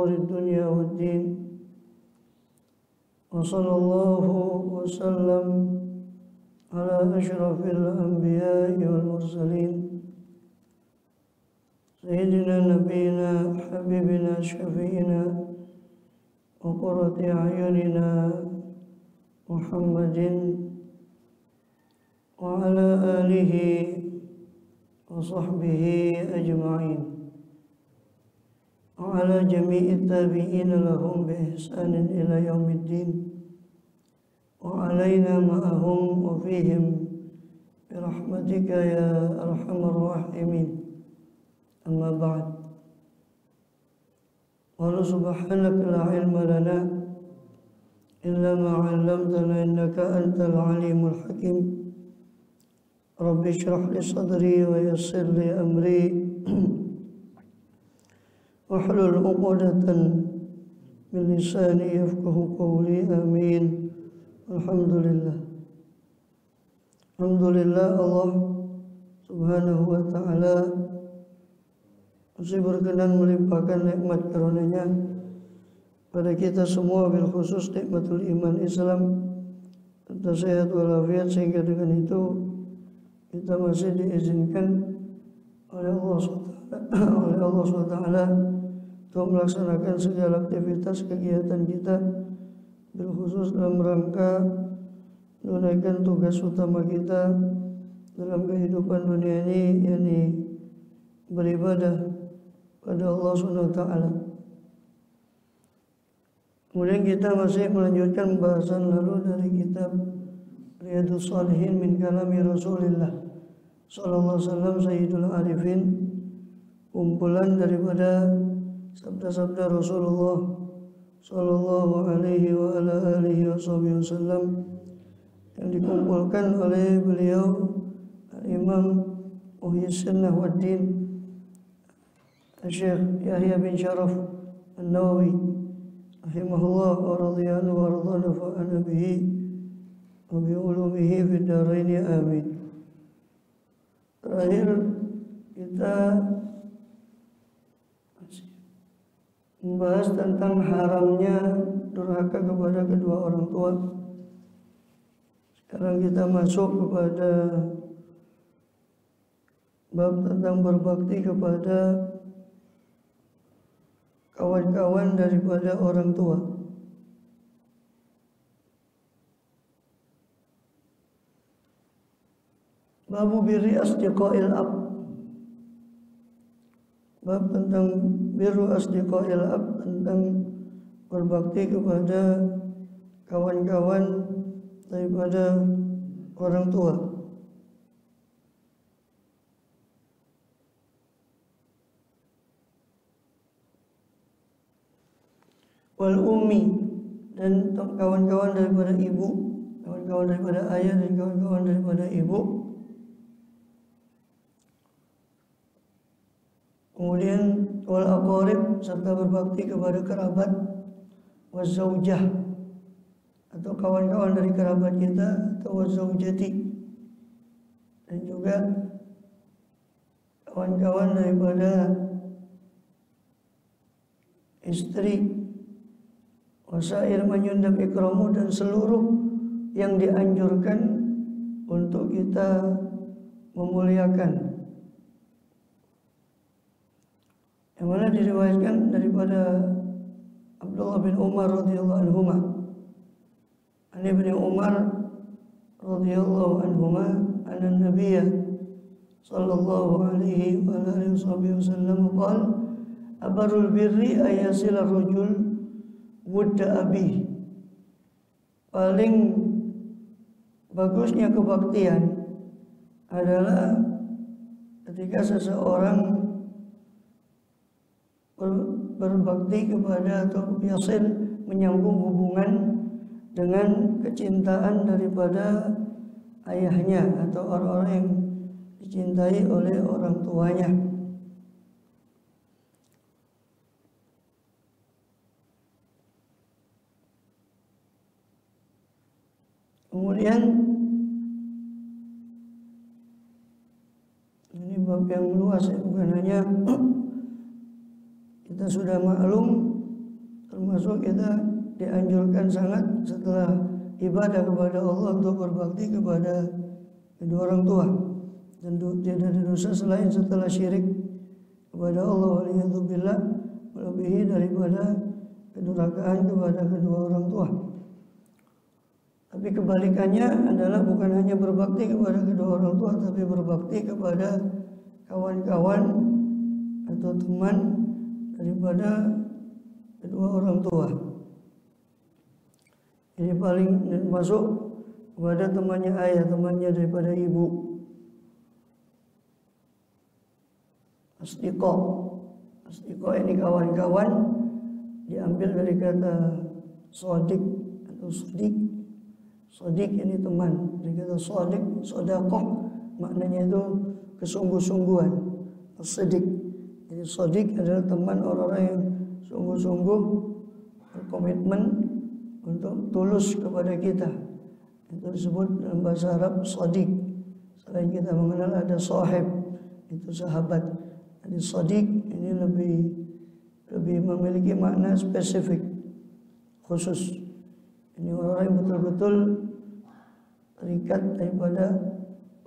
أمور الدنيا والدين وصلى الله وسلم على أشرف الأنبياء والمرسلين سيدنا نبينا حبيبنا شفينا وقرة أعيننا محمد وعلى آله وصحبه أجمعين وعلى جميع التابعين لهم بإحسان إلى يوم الدين وعلينا معهم وفيهم برحمتك يا أرحم الراحمين. أما بعد، قال سبحانك لا علم لنا إلا ما علمتنا إنك أنت العليم الحكيم. رب اشرح لي صدري ويسر لي أمري واحلل عقدة من لساني يفقه قولي. آمين. Alhamdulillah. Alhamdulillah, Allah Subhanahu wa ta'ala masih berkenan melimpahkan nikmat karunia-Nya pada kita semua, bil khusus nikmatul iman Islam serta sehat walafiat, sehingga dengan itu kita masih diizinkan oleh Allah SWT untuk melaksanakan segala aktivitas kegiatan kita, bil khusus dalam rangka menunaikan tugas utama kita dalam kehidupan dunia ini, yakni beribadah pada Allah SWT. Kemudian kita masih melanjutkan pembahasan lalu dari kitab Riyadhus Shalihin min kalami Rasulillah sallallahu alaihi wasallam Sayyidul Arifin, kumpulan daripada sabda-sabda Rasulullah sallallahu alaihi wa ala alihi wasallam yang dikumpulkan oleh beliau Imam Muhyiddin Sunnah wad Din Syekh Yahya bin Sharaf An-Nawawi rahimahullah wa radhiyallahu wa radhana fa'ana bihi wa bi ulumihi fid dharain. Amin. Terakhir kita membahas tentang haramnya durhaka kepada kedua orang tua. Sekarang kita masuk kepada bab tentang berbakti kepada kawan-kawan daripada orang tua. Babu birri asdiqail ab. Bab tentang birru asdiqail ab, tentang berbakti kepada kawan-kawan daripada orang tua. Wal ummi, dan kawan-kawan daripada ibu, kawan-kawan daripada ayah dan kawan-kawan daripada ibu. Kemudian wal aqarib, serta berbakti kepada kerabat. Waz zaujah, atau kawan-kawan dari kerabat kita, atau waz zaujati, dan juga kawan-kawan daripada istri. Wasair menyundam ikramu, dan seluruh yang dianjurkan untuk kita memuliakan. Yang mana diriwayatkan daripada Abdullah bin Umar radhiyallahu anhuma, Ani bin Umar radhiyallahu anhuma, anna Nabiyya sallallahu alaihi wa alihi wasallam qala abarul birri ayasil rajul wudda abi. Paling bagusnya kebaktian adalah ketika seseorang berbakti kepada, atau yasil, menyambung hubungan dengan kecintaan daripada ayahnya atau orang-orang yang dicintai oleh orang tuanya. Kemudian ini bab yang luas ya, bukan hanya kita sudah maklum termasuk kita dianjurkan sangat setelah ibadah kepada Allah untuk berbakti kepada kedua orang tua, dan tidak ada dosa selain setelah syirik kepada Allah waliyadzubillah melebihi daripada kedurhakaan kepada kedua orang tua. Tapi kebalikannya adalah bukan hanya berbakti kepada kedua orang tua, tapi berbakti kepada kawan-kawan atau teman daripada kedua orang tua. Ini paling masuk kepada temannya ayah, temannya daripada ibu. Asdiqah. Asdiqah ini kawan-kawan, diambil dari kata sodik atau sodik. Sodik ini teman. Dari kata sodik, sodaqah, maknanya itu kesungguh-sungguhan. Sodik. Jadi sodik adalah teman, orang-orang yang sungguh-sungguh berkomitmen untuk tulus kepada kita. Itu disebut dalam bahasa Arab sodik. Selain kita mengenal ada sahib, itu sahabat. Jadi sodik ini lebih memiliki makna spesifik, khusus. Ini orang yang betul-betul terikat daripada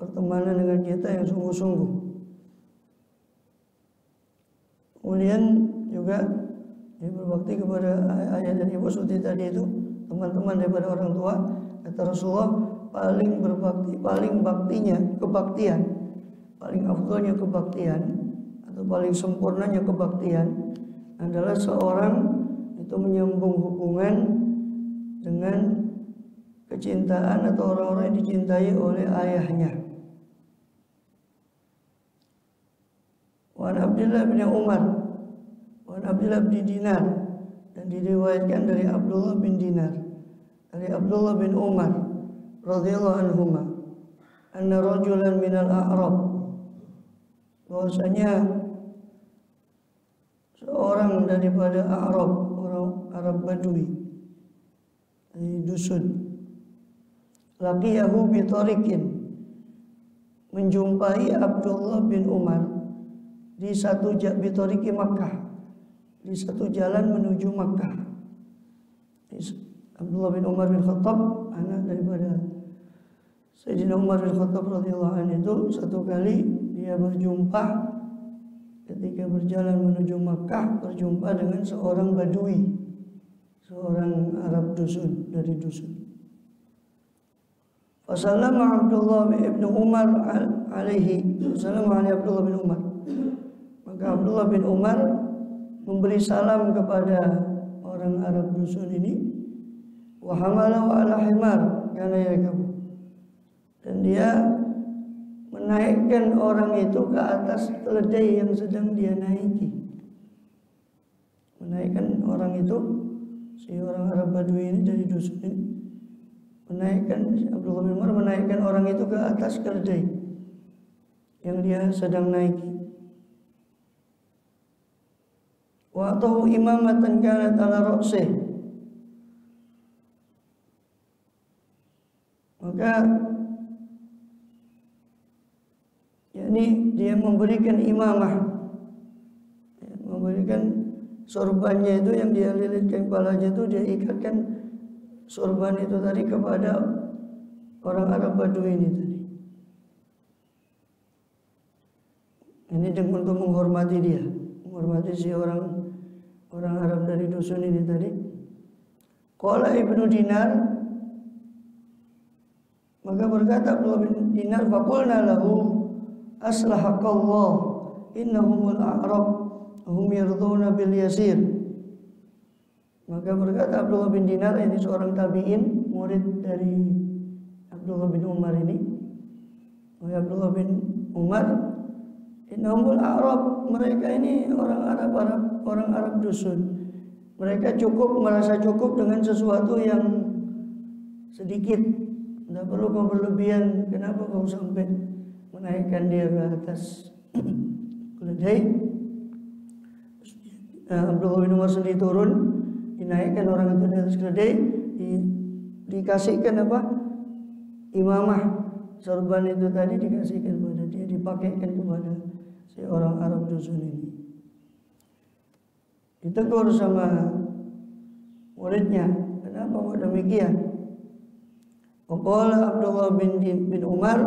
pertemanan dengan kita yang sungguh-sungguh. Kemudian juga ini berbakti kepada ayah dan ibu seperti tadi itu, teman-teman daripada orang tua. Kata Rasulullah, paling berbakti, paling baktinya kebaktian, paling afdalnya kebaktian atau paling sempurnanya kebaktian adalah seorang itu menyambung hubungan dengan kecintaan atau orang-orang yang dicintai oleh ayahnya. Wan Abdullah bin Umar, Wan Abdullah bin Dinar, dan diriwayatkan dari Abdullah bin Dinar, dari Abdullah bin Umar radhiyallahu anhuma, anna rajulan minal a'rab, bahwasanya seorang daripada A'rab, orang Arab Badui, dari dusun, laqiyahu bi tariqin, menjumpai Abdullah bin Umar di satu bitoriki Makkah, di satu jalan menuju Makkah. Abdullah bin Umar bin Khattab, anak daripada Sayyidina Umar bin Khattab radhiyallahu anhu, itu satu kali dia berjumpa ketika berjalan menuju Makkah, berjumpa dengan seorang Badui, seorang Arab dusun, dari dusun. Fasallama Abdullah bin Umar alaihi, Fasallama alaihi Abdullah bin Umar. Maka Abdullah bin Umar memberi salam kepada orang Arab dusun ini. Wa hamalahu ala himar kana yarkabu. Dan dia menaikkan orang itu ke atas keledai yang sedang dia naiki. Menaikkan orang itu, si orang Arab Badui ini dari dusun ini, menaikkan, Abdullah bin Umar menaikkan orang itu ke atas keledai yang dia sedang naiki. Wa atahu imamatan kanat ala ra'sih. Maka yakni dia memberikan imamah, memberikan sorbannya itu yang dia lilitkan kepalanya itu, dia ikatkan sorban itu tadi kepada orang Arab Badui ini tadi. Ini untuk menghormati dia, menghormati si orang Arab dari dusun ini tadi. Qala Ibnu Dinar, maka berkata Abdullah bin Dinar, faqulna lahu aslahaqallah innahumul a'rab hum yarduna bil yasir. Maka berkata Abdullah bin Dinar, ini seorang tabi'in, murid dari Abdullah bin Umar ini. Abdullah bin Umar, innahumul a'rab, mereka ini orang Arab dusun. Mereka merasa cukup dengan sesuatu yang sedikit. Tidak perlu kau berlebihan. Kenapa kau sampai menaikkan dia ke atas keledai? Abdullah bin Umar sendiri turun, dinaikkan orang itu di atas keledai, dikasihkan apa? Imamah, sorban itu tadi dikasihkan kepada dia, dipakaikan kepada si orang Arab dusun ini. Ditegur sama muridnya. Kenapa kok demikian? Qala Abdullah bin Umar,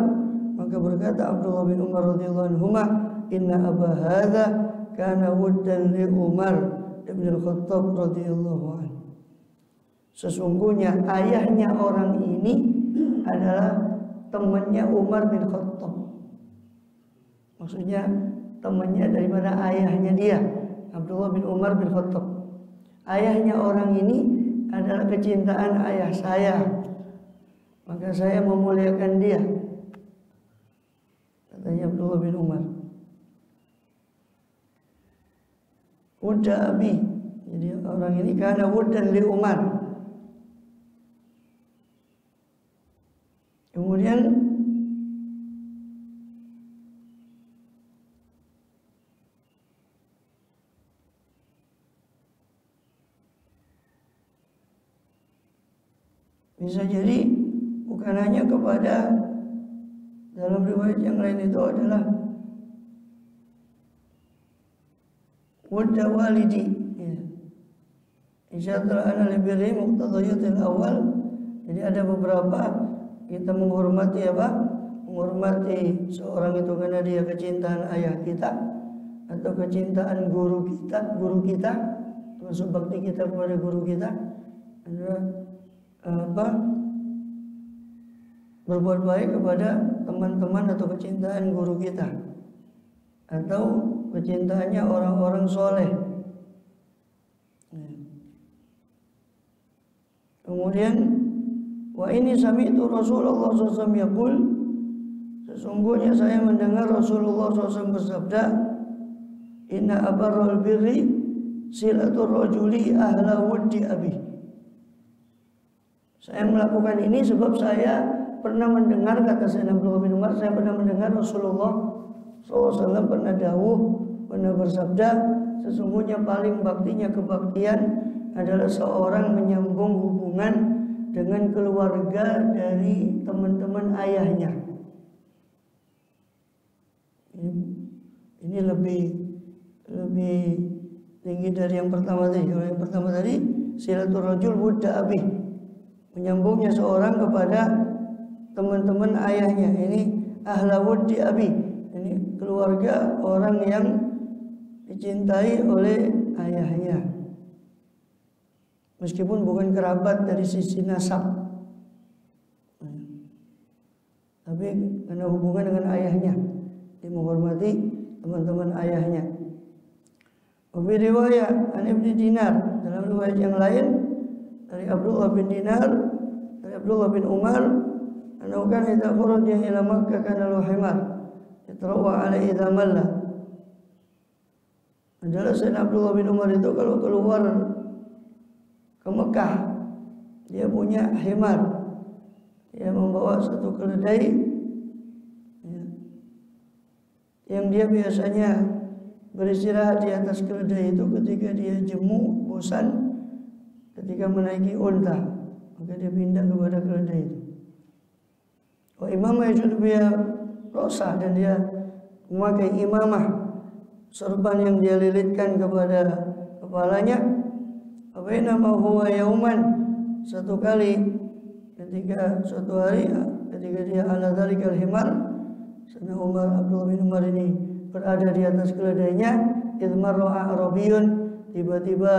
maka berkata Abdullah bin Umar radhiyallahu anhuma, inna aba hadza kana wuddan li Umar bin Al-Khattab radhiyallahu anhu. Sesungguhnya ayahnya orang ini adalah temannya Umar bin Khattab. Maksudnya temannya daripada ayahnya dia, Abdullah bin Umar bin Khattab. Ayahnya orang ini adalah kecintaan ayah saya, maka saya memuliakan dia, katanya Abdullah bin Umar. Wudda abi, jadi orang ini karena wuddan li Umar. Kemudian bisa jadi bukan hanya kepada, dalam riwayat yang lain itu adalah wudda walidi, ya. Insyaallah ana libirri muqtadayatil awal. Jadi ada beberapa kita menghormati apa? Menghormati seorang itu karena dia kecintaan ayah kita atau kecintaan guru kita, termasuk bakti kita kepada guru kita adalah apa? Berbuat baik kepada teman-teman atau kecintaan guru kita atau kecintaannya orang-orang soleh. Kemudian wa ini sami'tu Rasulullah SAW yaqul, sesungguhnya saya mendengar Rasulullah SAW bersabda, inna abarral birri silatur rajuli ahla wuddi abi. Saya melakukan ini sebab saya pernah mendengar, kata Sayyidina Abdullah bin Umar, saya pernah mendengar Rasulullah SAW pernah bersabda, sesungguhnya paling baktinya kebaktian adalah seorang menyambung hubungan dengan keluarga dari teman-teman ayahnya. Ini lebih tinggi dari yang pertama tadi. Kalau yang pertama tadi silatul rajul wudda abi, menyambungnya seorang kepada teman-teman ayahnya. Ini ahla wuddi abi, ini keluarga orang yang dicintai oleh ayahnya, meskipun bukan kerabat dari sisi nasab, tapi karena hubungan dengan ayahnya, dia menghormati teman-teman ayahnya. Di riwayat an Ibnu Dinar, dalam riwayat yang lain dari Abdullah bin Dinar, dari Abdullah bin Umar, annahu kana idza kharaja ila Makkah kana lahu himar yatrawa ala idza malla. Adalah Sayyidina Abdullah bin Umar itu kalau keluar ke Mekah, dia punya himar, dia membawa satu keledai, ya, yang dia biasanya beristirahat di atas keledai itu ketika dia jemu, bosan, ketika menaiki unta, maka dia pindah kepada keledai itu. Wa imamah yajudu biha rosah, dan dia memakai imamah, sorban yang dia lilitkan kepada kepalanya. Bainama huwa yauman, satu kali ketika suatu hari ketika dia ala dzalikal himar, Sayyidina Umar, Abdullah bin Umar ini berada di atas keledainya, idmarra a'rabiyun, tiba-tiba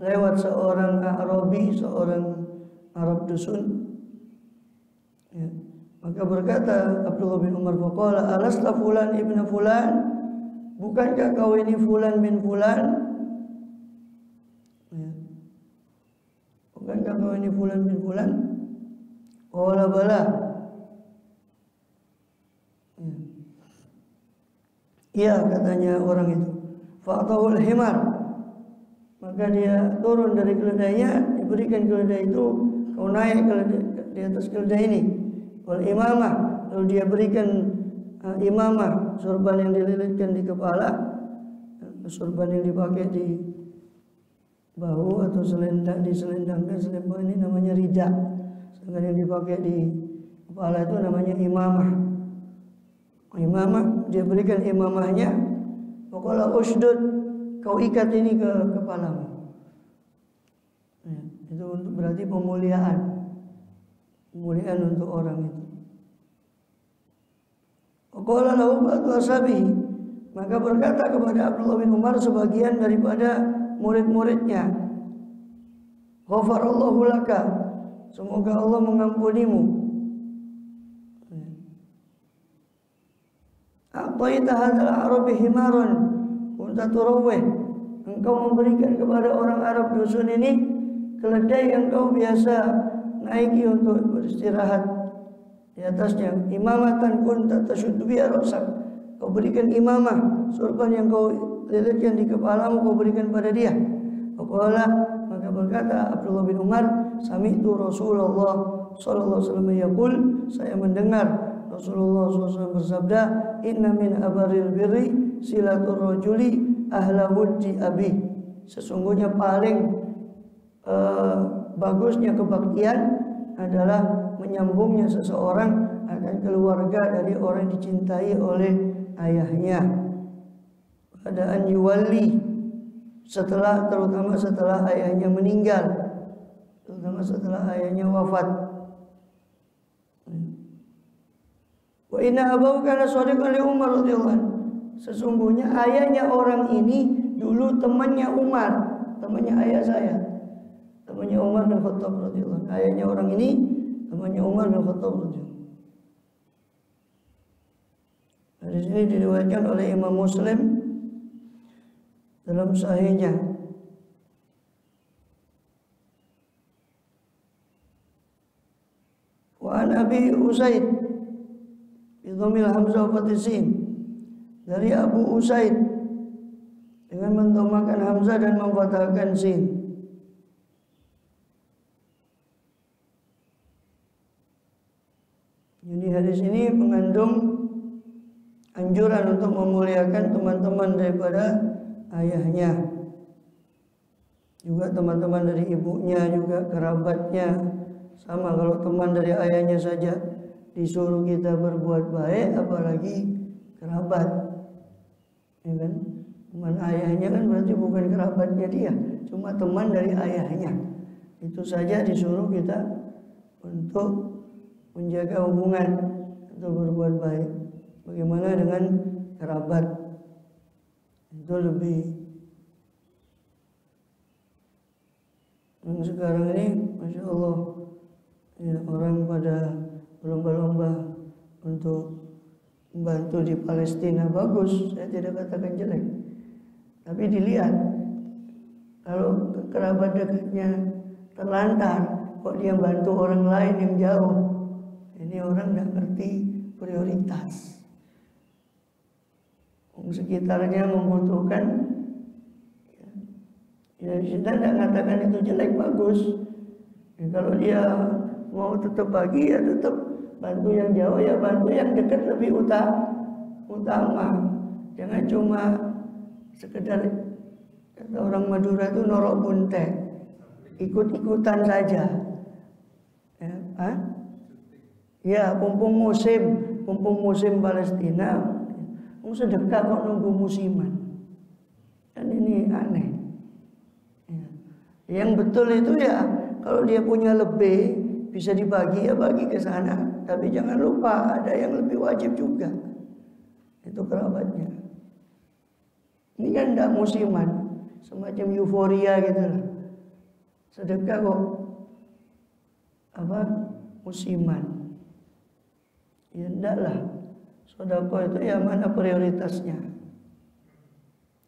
lewat seorang Arabi, seorang Arab dusun, ya. Maka berkata Abdullah bin Umar, faqala alasta fulan ibnu fulan, bukankah kau ini fulan bin fulan? Ya. Bukankah kau ini fulan bin fulan? Qala bala. Ya, katanya orang itu. Fa'tahul himar, maka dia turun dari keledainya, diberikan keledai itu, kau naik di atas keledai ini. Wal imamah, lalu dia berikan imamah, sorban yang dililitkan di kepala, sorban yang dipakai di bahu atau diselendangkan, selendang ini namanya rida, sedangkan yang dipakai di kepala itu namanya imamah. Imamah, dia berikan imamahnya, pokoknya usdud, kau ikat ini ke kepalamu. untuk berarti pemuliaan untuk orang itu. Qala lahu ba'du ashabihi, maka berkata kepada Abdullah bin Umar sebagian daripada murid-muridnya, ghafarallahu laka, semoga Allah mengampunimu. A'taita hadzal arabi himaran kunta turawih, engkau memberikan kepada orang Arab dusun ini keledai yang kau biasa naiki untuk beristirahat di atasnya. Imamatan kunta tashuddu biha ra'sak, kau berikan imamah, sorban yang kau lilitkan di kepalamu kau berikan pada dia. Faqala, maka berkata Abdullah bin Umar, sami'tu Rasulullah sallallahu alaihi wasallam yaqul, saya mendengar Rasulullah SAW bersabda, inna min abaril birri silatur rajuli ahla wuddi abi, sesungguhnya paling bagusnya kebaktian adalah menyambungnya seseorang akan keluarga dari orang yang dicintai oleh ayahnya. Pada an yuwalli, terutama setelah ayahnya meninggal, terutama setelah ayahnya wafat. Wa inna abahu kana shadiqan li Umar radhiyallahu anhu, sesungguhnya ayahnya orang ini dulu temannya Umar, temannya ayah saya, temannya Umar bin Khattab radhiyallahu anhu. Ayahnya orang ini temannya Umar bin Khattab radhiyallahu anhu. Hadis ini diriwayatkan oleh Imam Muslim dalam sahihnya. Wa an Abi Usaid bidhamil hamzah wa fathisin, dari Abu Usaid dengan mendhamakan hamzah dan memfathahkan sin. Jadi hadis ini mengandung anjuran untuk memuliakan teman-teman daripada ayahnya, juga teman-teman dari ibunya, juga kerabatnya. Sama, kalau teman dari ayahnya saja disuruh kita berbuat baik, apalagi kerabat, ya kan? Teman ayahnya kan berarti bukan kerabatnya dia, cuma teman dari ayahnya. Itu saja disuruh kita untuk menjaga hubungan, untuk berbuat baik. Bagaimana dengan kerabat? Itu lebih. Yang sekarang ini, Masya Allah, ya, orang pada berlomba-lomba untuk membantu di Palestina. Bagus, saya tidak katakan jelek, tapi dilihat kalau kerabat dekatnya terlantar, kok dia bantu orang lain yang jauh, ini orang tidak ngerti prioritas. Sekitarnya membutuhkan, ya kita tidak katakan itu jelek, bagus. Ya, kalau dia mau tetap bagi, ya tetap bantu yang jauh, ya bantu yang dekat lebih utama. Jangan cuma sekedar, kata orang Madura itu norok bunte, ikut-ikutan saja. Ya, ya mumpung musim Palestina, sedekah kok nunggu musiman, kan ini aneh. Ya. Yang betul itu ya, kalau dia punya lebih bisa dibagi, ya bagi ke sana. Tapi jangan lupa ada yang lebih wajib juga, itu kerabatnya. Ini kan tidak musiman, semacam euforia gitu lah. Sedekah kok musiman. Ya enggak lah. Sedekah itu ya mana prioritasnya.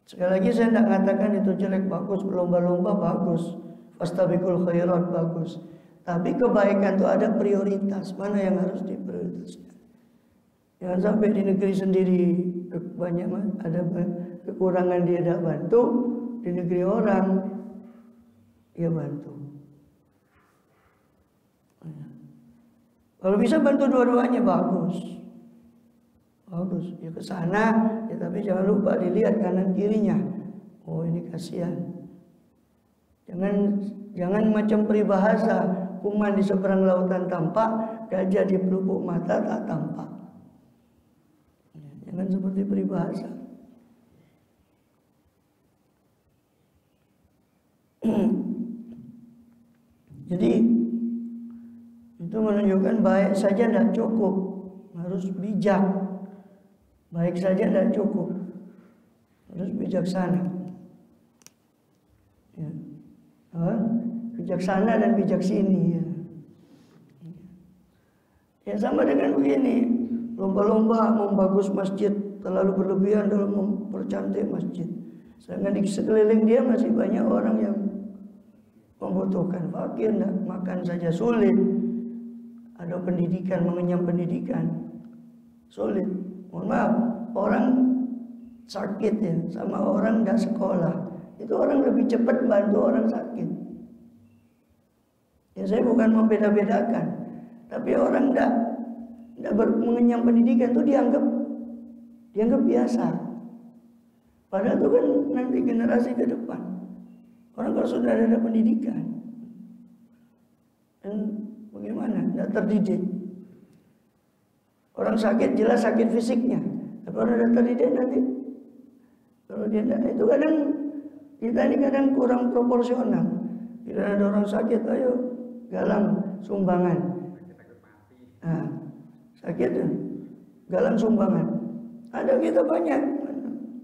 Sekali lagi saya tidak katakan itu jelek, bagus. Berlomba-lomba bagus, fastabiqul khairat bagus. Tapi kebaikan itu ada prioritas, mana yang harus diprioritaskan. Jangan sampai di negeri sendiri banyak ada kekurangan dia tidak bantu, di negeri orang dia bantu. Kalau bisa bantu dua-duanya bagus. Bagus, ya ke sana, ya tapi jangan lupa dilihat kanan kirinya. Oh ini kasihan. Jangan macam peribahasa, kuman di seberang lautan tampak, gajah di pelupuk mata tak tampak. Jangan seperti peribahasa. Jadi itu menunjukkan baik saja tidak cukup, harus bijak. Baik saja tidak cukup, harus bijaksana. Ya. Bijaksana dan bijaksini. Ya. Ya sama dengan begini, lomba-lomba membagus masjid, terlalu berlebihan dalam mempercantik masjid. Sedangkan di sekeliling dia masih banyak orang yang membutuhkan, fakir, makan saja sulit. Ada pendidikan, mengenyam pendidikan sulit. Mohon maaf, orang sakit ya sama orang tidak sekolah, itu orang lebih cepat bantu orang sakit. Ya saya bukan membeda-bedakan, tapi orang tidak mengenyam pendidikan itu dianggap biasa. Padahal itu kan nanti generasi ke depan. Orang kalau sudah ada pendidikan, dan bagaimana? Tidak terdidik. Orang sakit jelas sakit fisiknya, tapi orang tidak terdidik nanti. Kalau dia tidak, itu kadang kita ini kadang kurang proporsional. Bila ada orang sakit, ayo galang sumbangan. Nah, sakit galang sumbangan. Ada kita banyak.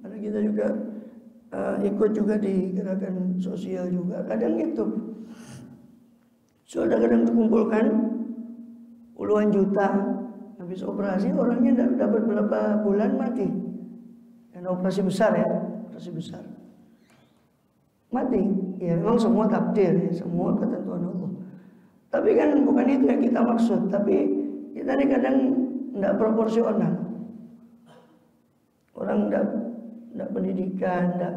Ada kita juga ikut juga di gerakan sosial juga. Kadang itu sudah kadang dikumpulkan puluhan juta, habis operasi orangnya dapat berapa bulan mati. Dan operasi besar ya, operasi besar. Mati. Ya memang semua takdir ya, semua ketentuan Allah. Tapi kan bukan itu yang kita maksud, tapi kita ini kadang tidak proporsional. Orang tidak pendidikan, tidak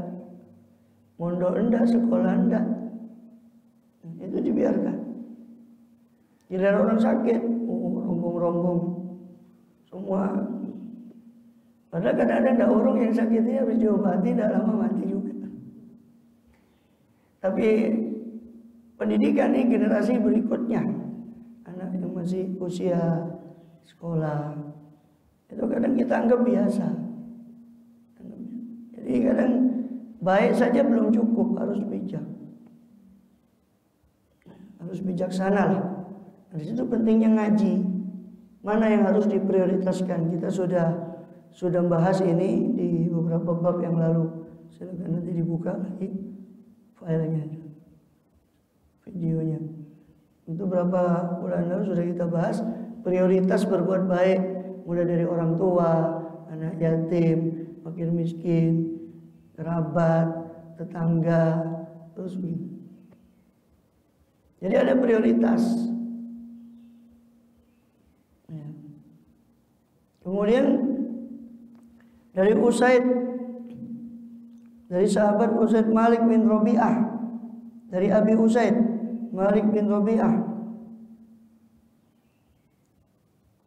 mondok, tidak sekolah, tidak. Itu dibiarkan. Giliran orang sakit, rombong-rombong semua. Padahal kadang-kadang ada orang yang sakitnya habis diobati tidak lama mati juga. Tapi pendidikan ini generasi berikutnya, anak yang masih usia sekolah, itu kadang kita anggap biasa. Jadi kadang baik saja belum cukup, harus bijak, harus bijaksana lah. Di situ pentingnya ngaji. Mana yang harus diprioritaskan? Kita sudah bahas ini di beberapa bab yang lalu. Silakan nanti dibuka lagi filenya, videonya. Itu berapa bulan lalu sudah kita bahas prioritas berbuat baik, mulai dari orang tua, anak yatim, fakir miskin, kerabat, tetangga, terus begini. Jadi ada prioritas. Ya. Kemudian dari sahabat Usaid Malik bin Rabi'ah, dari Abi Usaid Malik bin Rabi'ah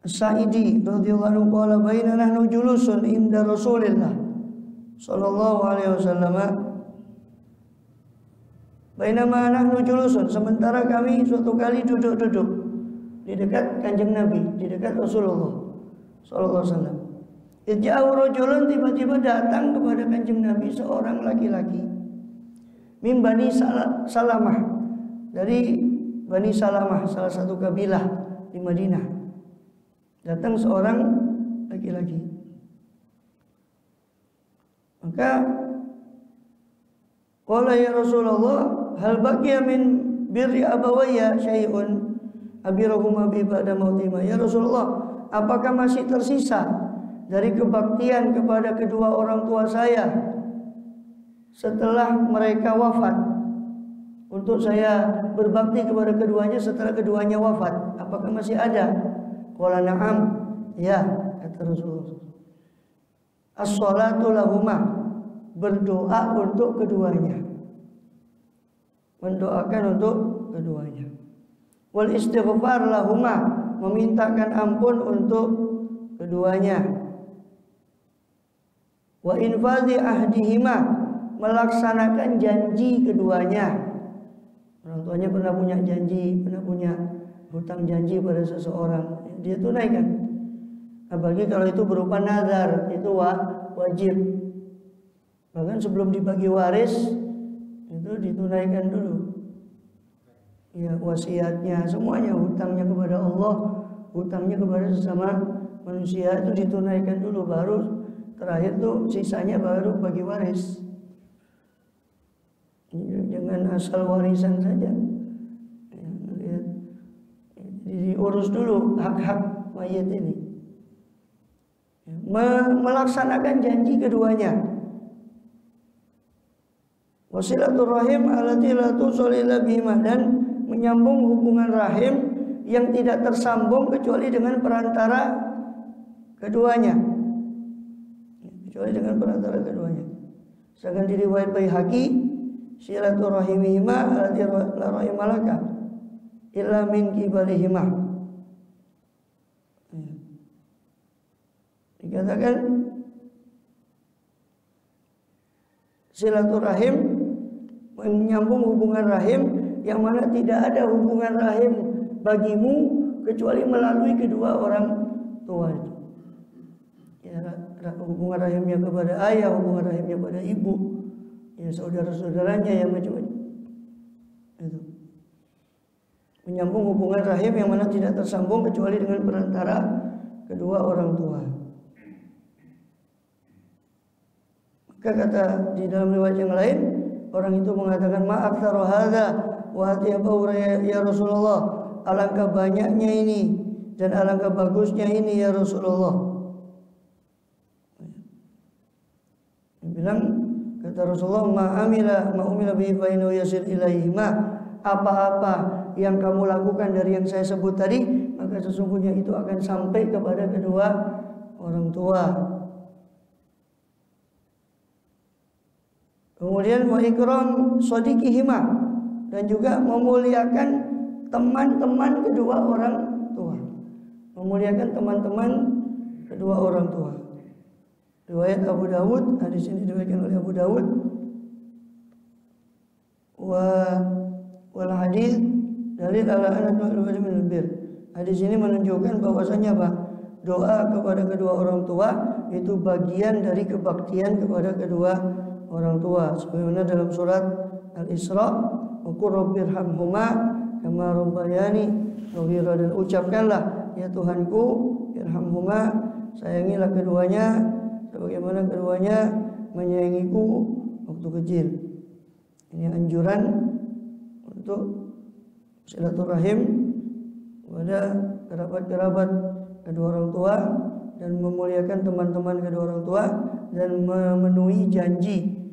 As-Sa'idi radhiyallahu anhu qala baina nahnu julusun inda Rasulillah sallallahu alaihi wasallam. Bainama nahnu julusun, sementara kami suatu kali duduk-duduk di dekat Kanjeng Nabi, di dekat Rasulullah sallallahu alaihi wasallam. Ija'u rajulun, tiba-tiba datang kepada Kanjeng Nabi seorang laki-laki min Bani Salamah, dari Bani Salamah, salah satu kabilah di Madinah. Datang seorang laki-laki. Maka qala ya Rasulullah, hal baqiya min birri abawayya syai'un abirahuma bi ba'da mautima. Ya Rasulullah, apakah masih tersisa dari kebaktian kepada kedua orang tua saya setelah mereka wafat? Untuk saya berbakti kepada keduanya setelah keduanya wafat, apakah masih ada? Qala na'am, ya, kata Rasulullah. As-salatu lahuma, berdoa untuk keduanya, mendoakan untuk keduanya. Wal istighfar lahuma, memintakan ampun untuk keduanya. Wa infadhi ahdihima, melaksanakan janji keduanya. Orang tuanya pernah punya janji, pernah punya hutang janji pada seseorang, dia tunaikan. Apalagi kalau itu berupa nazar, itu wajib. Bahkan sebelum dibagi waris itu ditunaikan dulu. ya wasiatnya, semuanya hutangnya kepada Allah, hutangnya kepada sesama manusia itu ditunaikan dulu, baru terakhir tuh sisanya baru bagi waris. Jangan asal warisan saja. Ya, diurus dulu hak-hak mayit ini. Melaksanakan janji keduanya. Wasilaturrahim allati la tusalli bihima, dan menyambung hubungan rahim yang tidak tersambung kecuali dengan perantara keduanya. Kecuali dengan perantara keduanya. Sedangkan di riwayat Baihaqi, silaturrahimihima allati la rahimalaka illa min qibalihima. Dikatakan silaturahim menyambung hubungan rahim yang mana tidak ada hubungan rahim bagimu kecuali melalui kedua orang tua itu. Ya, hubungan rahimnya kepada ayah, hubungan rahimnya pada ibu, ya saudara-saudaranya yang macam-macam. Itu. Menyambung hubungan rahim yang mana tidak tersambung kecuali dengan perantara kedua orang tua. Maka kata di dalam riwayat yang lain, orang itu mengatakan, ma aktsara hadza wa atyabu ya Rasulullah, alangkah banyaknya ini dan alangkah bagusnya ini ya Rasulullah. Dia bilang, kata Rasulullah, ma umila bihi fa innahu yasir ilaihi, apa-apa yang kamu lakukan dari yang saya sebut tadi, maka sesungguhnya itu akan sampai kepada kedua orang tua. Kemudian wa ikram shadiqihima, dan juga memuliakan teman-teman kedua orang tua. Memuliakan teman-teman kedua orang tua. Riwayat Abu Dawud, hadis ini diriwayatkan oleh Abu Dawud. Wal hadis dalil ala anna min bir. Hadis ini menunjukkan bahwasanya doa kepada kedua orang tua itu bagian dari kebaktian kepada kedua orang tua, sebagaimana dalam surat Al-Isra, wa qur rabbirhamhuma kama rabbayani shaghira, dan ucapkanlah, ya Tuhanku, irhamhuma, sayangilah keduanya sebagaimana keduanya menyayangiku waktu kecil. Ini anjuran untuk silaturahim kepada kerabat-kerabat kedua orang tua dan memuliakan teman-teman kedua orang tua dan memenuhi janji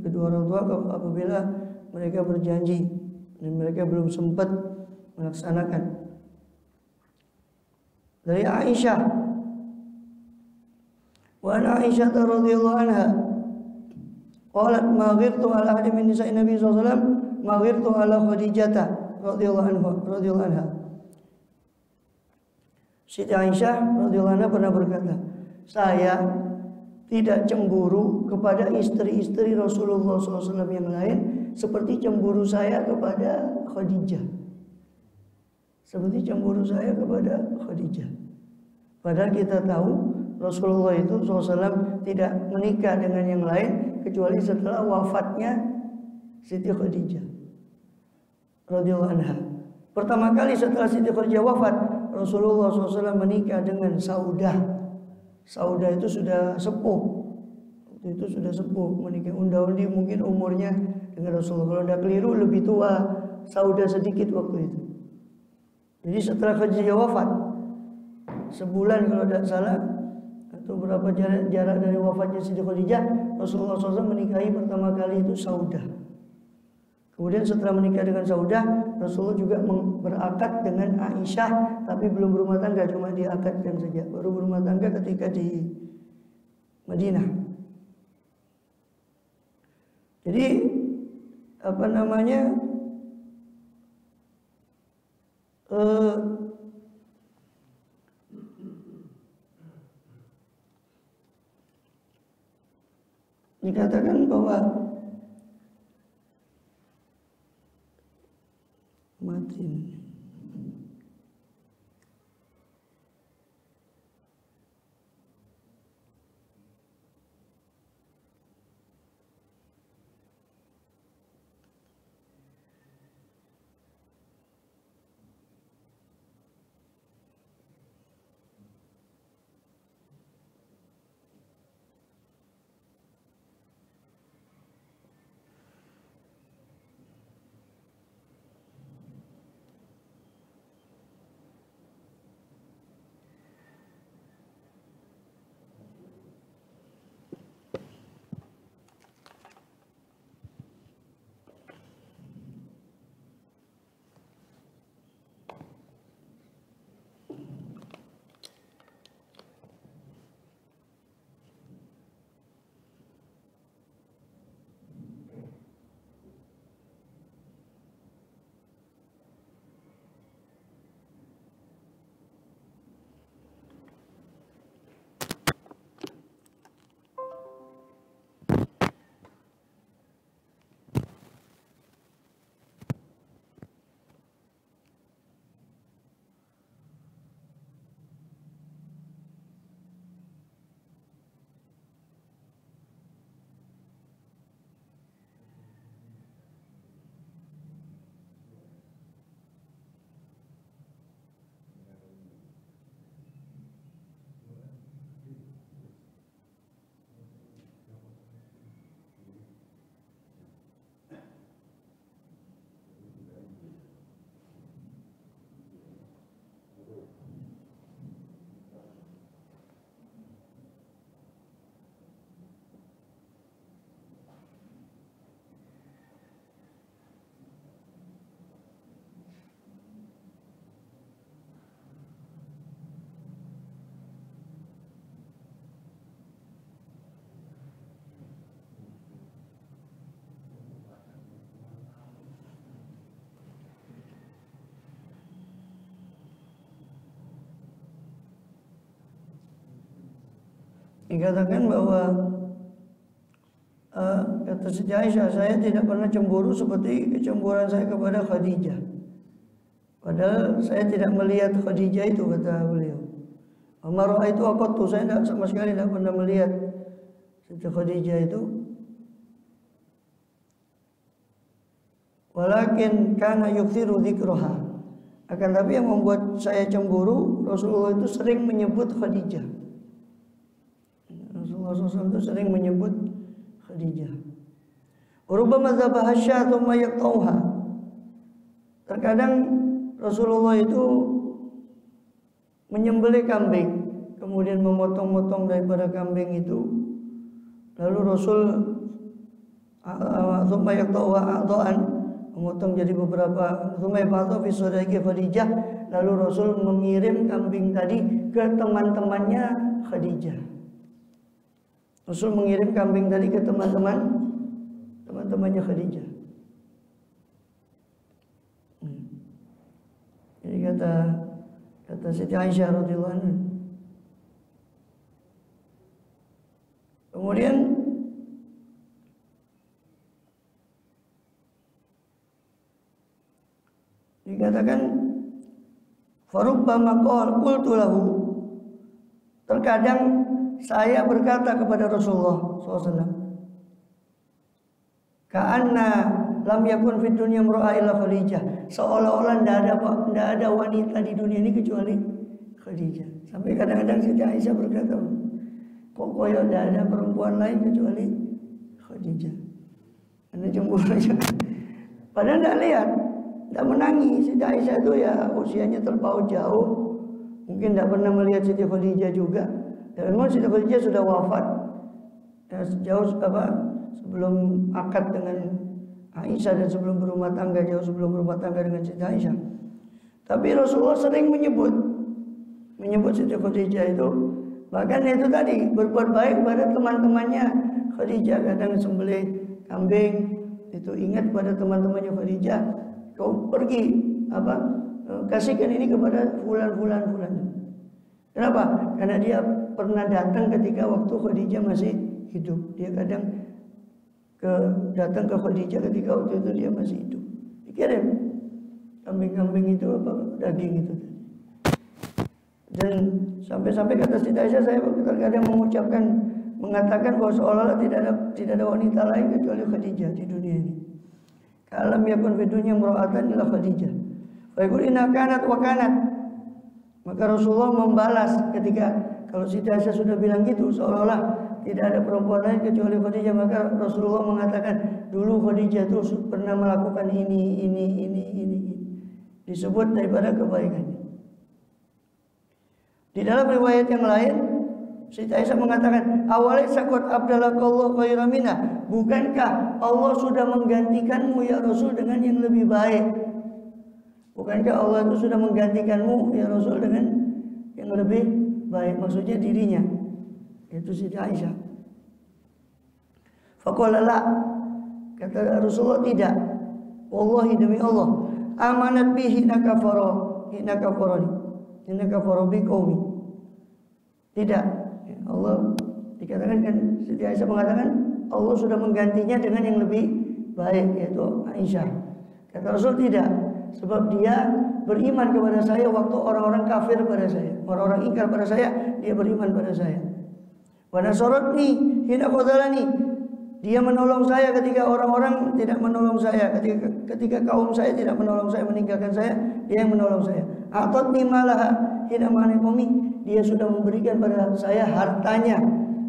kedua orang tua apabila mereka berjanji dan mereka belum sempat melaksanakan. Dari Aisyah, wa an Aisyah radhiyallahu anha qalat ma ghirtu ala ahadin min nisa'i Nabi sallallahu alaihi wasallam ma ghirtu ala Khadijah radhiyallahu anha. Siti Aisyah radhiyallahu anha pernah berkata, saya tidak cemburu kepada istri-istri Rasulullah SAW yang lain seperti cemburu saya kepada Khadijah. Seperti cemburu saya kepada Khadijah. Padahal kita tahu Rasulullah itu SAW tidak menikah dengan yang lain kecuali setelah wafatnya Siti Khadijah radhiyallahu anha. Pertama kali setelah Siti Khadijah wafat, Rasulullah SAW menikah dengan Saudah. Saudah itu sudah sepuh. Itu sudah sepuh, menikah unda-undi mungkin umurnya dengan Rasulullah. Kalau tidak keliru lebih tua Saudah sedikit waktu itu. Jadi setelah Khadijah wafat, sebulan kalau tidak salah, atau berapa jarak dari wafatnya Siti Khadijah, Rasulullah SAW menikahi pertama kali itu Saudah. Kemudian setelah menikah dengan Saudah, Rasulullah juga berakad dengan Aisyah, tapi belum berumah tangga, cuma diakadkan saja. Baru berumah tangga ketika di Madinah. Jadi apa namanya? Dikatakan bahwa mati. dikatakan bahwa kata Siti Aisyah, saya tidak pernah cemburu seperti kecemburuan saya kepada Khadijah. Padahal saya tidak melihat Khadijah itu, kata beliau. Amar itu apa tuh? Saya tidak, sama sekali tidak pernah melihat Siti Khadijah itu. Walakin kana yukthiru dzikraha. Akan tapi yang membuat saya cemburu, Rasulullah itu sering menyebut Khadijah. Rasulullah SAW itu sering menyebut Khadijah. Rubbama dzabaha syah tsumma yaqtauha. Terkadang Rasulullah itu menyembelih kambing, kemudian memotong-motong daripada kambing itu, lalu Rasul tsumma yaqtauha a'dha'an, memotong jadi beberapa, tsumma yab'athu fi sadaqi Khadijah, lalu Rasul mengirim kambing tadi ke teman-temannya Khadijah. Rasul mengirim kambing tadi ke teman-temannya Khadijah. Jadi kata Siti Aisyah radhiyallahu anha. Kemudian dikatakan farubbama qultu lahu, terkadang saya berkata kepada Rasulullah SAW, ka'anna lam yakun fid dunya imra'a illa Khadijah, seolah-olah tidak ada wanita di dunia ini kecuali Khadijah. Sampai kadang-kadang Siti Aisyah berkata, kok koyo tidak ada perempuan lain kecuali Khadijah. Karena cemburu aja. Padahal tidak lihat, tidak menangis. Siti Aisyah itu ya usianya terpaut jauh, mungkin tidak pernah melihat Siti Khadijah juga. Dan memang Siti Khadijah sudah wafat ya, jauh sebelum akad dengan Aisyah dan sebelum berumah tangga, jauh sebelum berumah tangga dengan Siti Aisyah. Tapi Rasulullah sering menyebut Siti Khadijah itu, bahkan itu tadi berbuat baik pada teman-temannya Khadijah. Kadang sembelih kambing itu ingat pada teman-temannya Khadijah, kau pergi kasihkan ini kepada fulan. Kenapa? Karena dia pernah datang ketika waktu Khadijah masih hidup. Dia kadang datang ke Khadijah ketika waktu itu dia masih hidup. Dikirim kambing-kambing itu daging itu. Dan sampai kata Siti Aisyah, saya terkadang mengatakan bahwa seolah-olah tidak ada wanita lain kecuali Khadijah di dunia ini. Kalam yakun fi dunya imra'atan illa Khadijah. Fa yaqul inna kanat wa kanat. Maka Rasulullah membalas ketika kalau Siti Aisyah sudah bilang gitu, seolah-olah tidak ada perempuan lain kecuali Khadijah, maka Rasulullah mengatakan dulu Khadijah itu pernah melakukan ini. Disebut daripada kebaikannya. Di dalam riwayat yang lain, Siti Aisyah mengatakan, awalaysa qad abdalakallahu khairan minha, bukankah Allah sudah menggantikanmu ya Rasul dengan yang lebih baik? Bukankah Allah itu sudah menggantikanmu ya Rasul dengan yang lebih baik? Maksudnya dirinya, itu Siti Aisyah. Faqala la, kata Rasulullah tidak. Wallahi demi Allah, amanat bihi nakafarani, nakafaru bi qaumi. Tidak. Allah dikatakan kan, Siti Aisyah mengatakan Allah sudah menggantinya dengan yang lebih baik, yaitu Aisyah. Kata Rasul tidak, sebab dia beriman kepada saya waktu orang-orang kafir pada saya, orang-orang ingkar pada saya, dia beriman pada saya. Wa nasarani hina qadalani, dia menolong saya ketika orang-orang tidak menolong saya, ketika kaum saya tidak menolong saya, meninggalkan saya, dia yang menolong saya. Atatni malaha hina maniqumi, dia sudah memberikan pada saya hartanya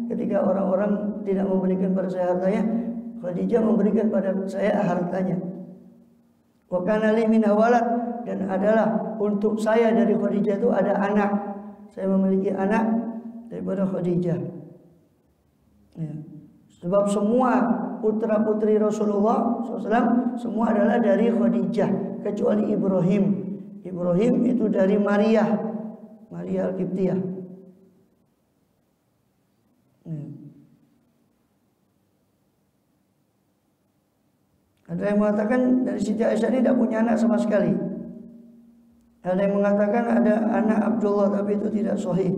ketika orang-orang tidak memberikan pada saya hartanya, Khadijah memberikan pada saya hartanya. Wa kana li min walad, dan adalah untuk saya dari Khadijah itu ada anak. Saya memiliki anak daripada Khadijah. Ya. Sebab semua putra-putri Rasulullah SAW semua adalah dari Khadijah kecuali Ibrahim. Ibrahim itu dari Maria Al-Qibtiyah. Ya. Ada yang mengatakan dari Siti Aisyah ini tidak punya anak sama sekali. Ada yang mengatakan ada anak Abdullah, tapi itu tidak sahih.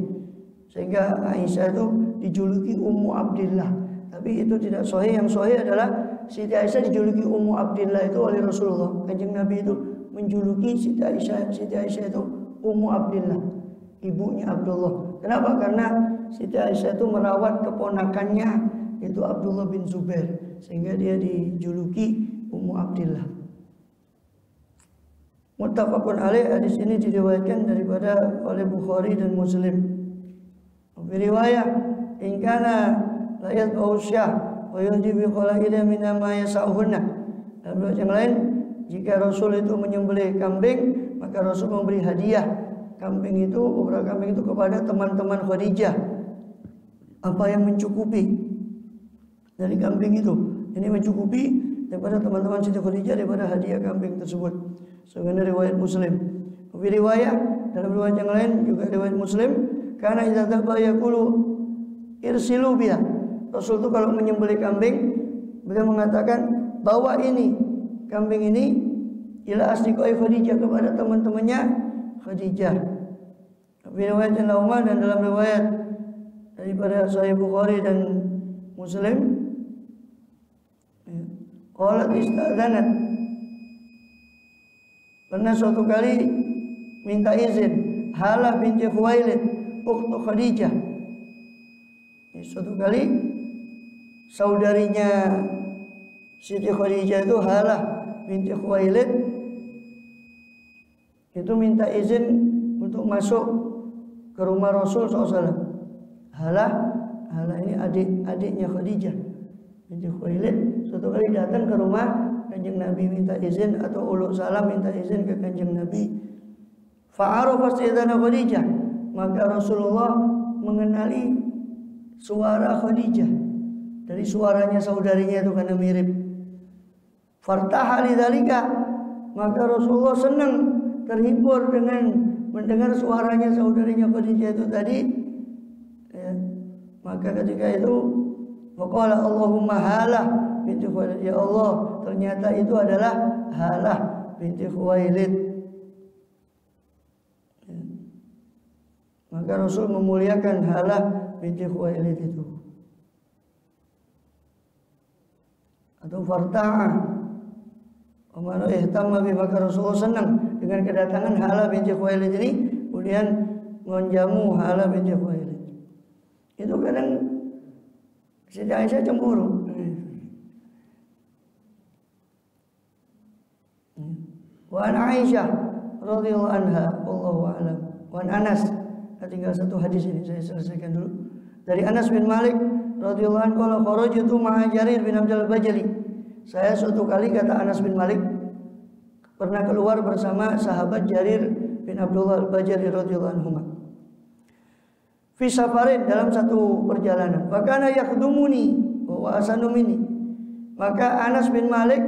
Sehingga Aisyah itu dijuluki Ummu Abdillah. Tapi itu tidak sahih. Yang sahih adalah Siti Aisyah dijuluki Ummu Abdillah itu oleh Rasulullah. Kanjeng Nabi itu menjuluki Siti Aisyah itu Ummu Abdillah, ibunya Abdullah. Kenapa? Karena Siti Aisyah itu merawat keponakannya yaitu Abdullah bin Zubair, sehingga dia dijuluki Ummu Abdillah. Muttafaqun alaih, hadis ini diriwayatkan daripada oleh Bukhari dan Muslim. Riwayat in kana la yad'u syah wa yuhdi bi qalaila min ma yasauhunna. Dalam riwayat yang lain, jika Rasul itu menyembelih kambing, maka Rasul memberi hadiah kambing itu, beberapa kambing itu kepada teman-teman Khadijah, apa yang mencukupi dari kambing itu. Ini mencukupi daripada teman-teman Siti Khadijah daripada hadiah kambing tersebut. Sebenarnya riwayat Muslim. Tapi riwayat dalam riwayat yang lain juga riwayat Muslim, karena idza dzaba yaqulu irsilu biha. Rasul itu kalau menyembelih kambing, beliau mengatakan bawa ini kambing ini ila asdiqai Khadijah, kepada teman-temannya Khadijah. Tapi riwayat yang lain dan dalam riwayat daripada Sahih Bukhari dan Muslim, qalat istadzanat, pernah suatu kali minta izin Halah binti Khuwailid ukhtu Khadijah. Suatu kali saudarinya Siti Khadijah itu Halah binti Khuwailid itu minta izin untuk masuk ke rumah Rasul SAW. Halah ini adiknya Khadijah binti Khuwailid. Suatu kali datang ke rumah Kanjeng Nabi minta izin, atau uluk salam minta izin ke Kanjeng Nabi. Fa'arafa sayyidana Khadijah, maka Rasulullah mengenali suara Khadijah dari suaranya saudarinya itu karena mirip. Fartaha lidzalika, maka Rasulullah senang, terhibur dengan mendengar suaranya saudarinya Khadijah itu tadi. Ya. Maka ketika itu faqala Allahumma Halah binti Khuwailid, ya Allah, ternyata itu adalah Halah binti Khuwailid. Ya. Maka Rasul memuliakan Halah binti Khuwailid itu. Atau farta'a, Umar ihtamma bi, maka Rasulullah senang dengan kedatangan Halah binti Khuwailid ini, kemudian menjamu Halah binti Khuwailid. Itu kadang Siti Aisyah cemburu. Wa an Aisyah radhiyallahu anha wallahu a'lam. Wa an Anas, tinggal satu hadis ini saya selesaikan dulu. Dari Anas bin Malik radhiyallahu anhu, qala kharajtu ma'a Jarir bin Abdul Bajali. Saya suatu kali, kata Anas bin Malik, pernah keluar bersama sahabat Jarir bin Abdullah Al-Bajali radhiyallahu anhu. Fi safarin, dalam satu perjalanan. Wa kana yakhdumuni wa asanu minni. Maka Anas bin Malik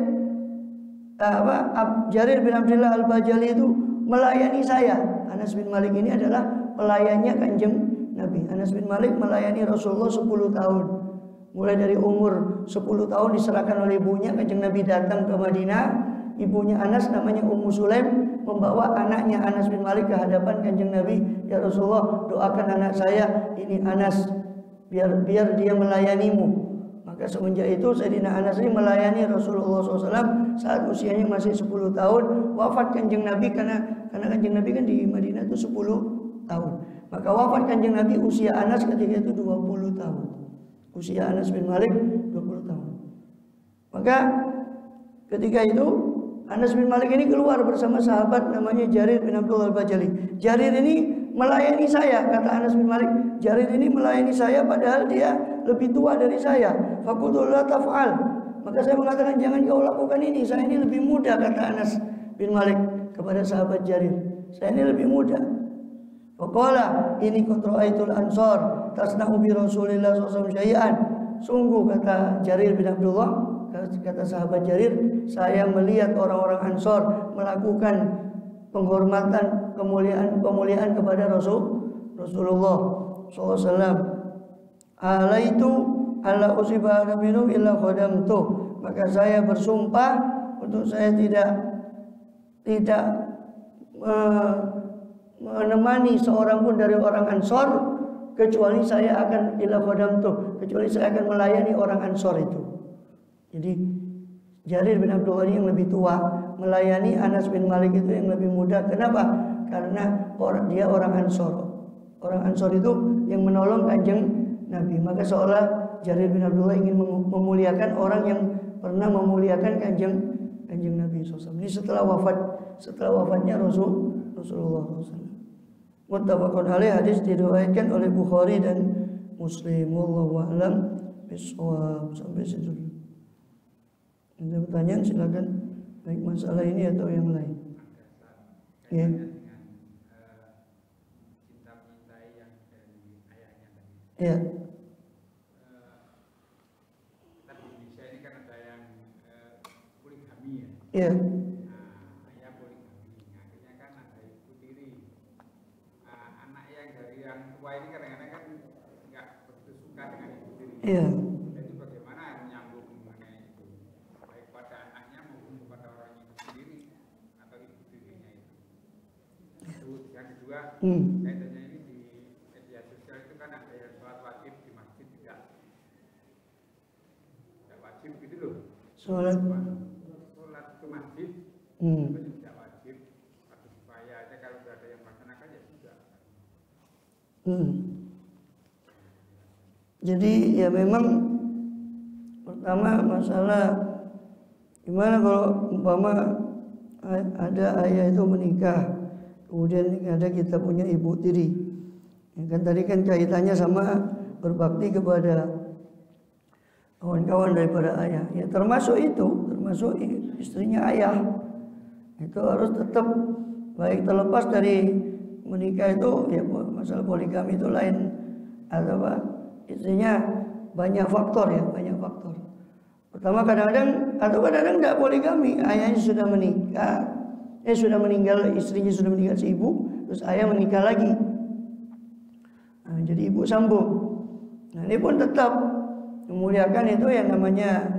Jarir bin Abdullah Al-Bajali itu melayani saya. Anas bin Malik ini adalah pelayannya Kanjeng Nabi. Anas bin Malik melayani Rasulullah 10 tahun. Mulai dari umur 10 tahun diserahkan oleh ibunya, Kanjeng Nabi datang ke Madinah. Ibunya Anas namanya Ummu Sulaim, membawa anaknya Anas bin Malik ke hadapan Kanjeng Nabi. Ya Rasulullah, doakan anak saya ini Anas biar dia melayanimu. Maka semenjak itu Sayyidina Anas ini melayani Rasulullah SAW saat usianya masih 10 tahun. Wafat Kanjeng Nabi karena Kanjeng Nabi kan di Madinah itu 10 tahun. Maka wafat Kanjeng Nabi usia Anas ketika itu 20 tahun. Usia Anas bin Malik 20 tahun. Maka ketika itu Anas bin Malik ini keluar bersama sahabat namanya Jarir bin Abdullah Al-Bajali. Jarir ini melayani saya, kata Anas bin Malik. Jarir ini melayani saya padahal dia lebih tua dari saya. Faqultu la taf'al. Maka saya mengatakan jangan kau lakukan ini. Saya ini lebih muda, kata Anas bin Malik kepada sahabat Jarir. Saya ini lebih muda. Faqala ini qatra'aitul ansar tasna'u bi Rasulillah sallallahu alaihi wasallam. Sungguh, kata Jarir bin Abdullah, kata sahabat Jarir, saya melihat orang-orang Ansor melakukan penghormatan, kemuliaan kepada Rasulullah SAW. Alaitu alla usiba minhum illa khadamtu. Maka saya bersumpah untuk saya tidak menemani seorang pun dari orang Ansor kecuali saya akan ila khadamtu, kecuali saya akan melayani orang Ansor itu. Jadi Jarir bin Abdullah yang lebih tua melayani Anas bin Malik itu yang lebih muda. Kenapa? Karena dia orang Ansor. Orang Ansor itu yang menolong Kanjeng Nabi. Maka seolah Jarir bin Abdullah ingin memuliakan orang yang pernah memuliakan Kanjeng Nabi SAW. Ini setelah wafatnya Rasulullah SAW. Muttafaqun alaih, hadis diriwayatkan oleh Bukhari dan Muslim. Wallahu a'lam bishawab. Sampai situ. Ada pertanyaan silakan, baik masalah ini atau yang lain. Ya. Ya. Tapi di Indonesia ini kan ada yang poligami ya. Ya. Ayah poligami, akhirnya kan ada ibu tiri. Anak yang dari yang tua ini kadang-kadang kan nggak begitu suka dengan ibu tiri. Ya. Jadi bagaimana menyambung mengenai itu, baik pada anaknya maupun kepada orang ibu sendiri atau ibu tirinya itu. Itu yang kedua, kaitannya ini di media sosial itu kan ada yang sholat wajib di masjid tidak wajib gitu loh. Sholat ke masjid itu tidak wajib, atau supaya aja kalau ada yang melaksanakan ya sudah. Jadi ya memang pertama masalah gimana kalau umpama ada ayah itu menikah, kemudian ada kita punya ibu tiri. Ya kan tadi kan kaitannya sama berbakti kepada kawan-kawan daripada ayah. Ya termasuk istrinya ayah. Itu harus tetap baik, terlepas dari menikah itu ya masalah poligami itu lain, atau apa istrinya banyak faktor. Pertama kadang-kadang tidak poligami, ayahnya sudah menikah, sudah meninggal, istrinya sudah meninggal si ibu, terus ayah menikah lagi. Nah, jadi ibu sambung. Nah, ini pun tetap memuliakan itu yang namanya